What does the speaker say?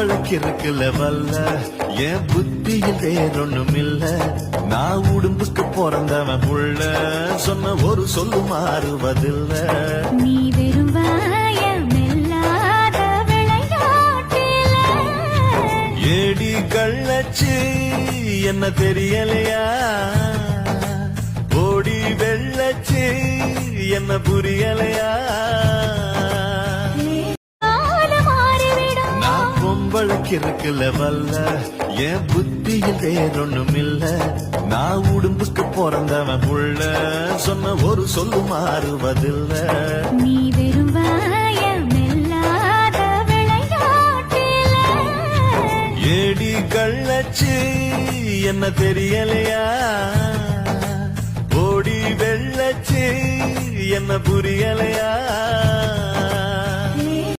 பொம்பளைக்கு இருக்குல்ல வல்ல என் புத்தியில் வேறொன்னும் இல்ல நான் உடும்புக்கு பிறந்தவன் புள்ள சொன்ன ஒரு சொல்லு மாறுவதில்ல நீ வெறும் வாயமில்லாத விளையாட்டில ஏடி கள்ளச்சி என்ன தெரியலையா ஓடி வெள்ளச்சி என்ன புரியலையா நான் பொம்பளைக்கு இருக்குல்ல வல்ல என் புத்தியில் வேறொன்னும் இல்ல நான் உடும்புக்கு பிறந்தவன் புள்ள சொன்ன ஒரு சொல்லு மாறுவதில்ல நீ வெறும் வாயமில்லாத விளையாட்டில ஏடி கள்ளச்சி என்ன தெரியலையா ஓடி வெள்ளச்சி என்ன புரியலையா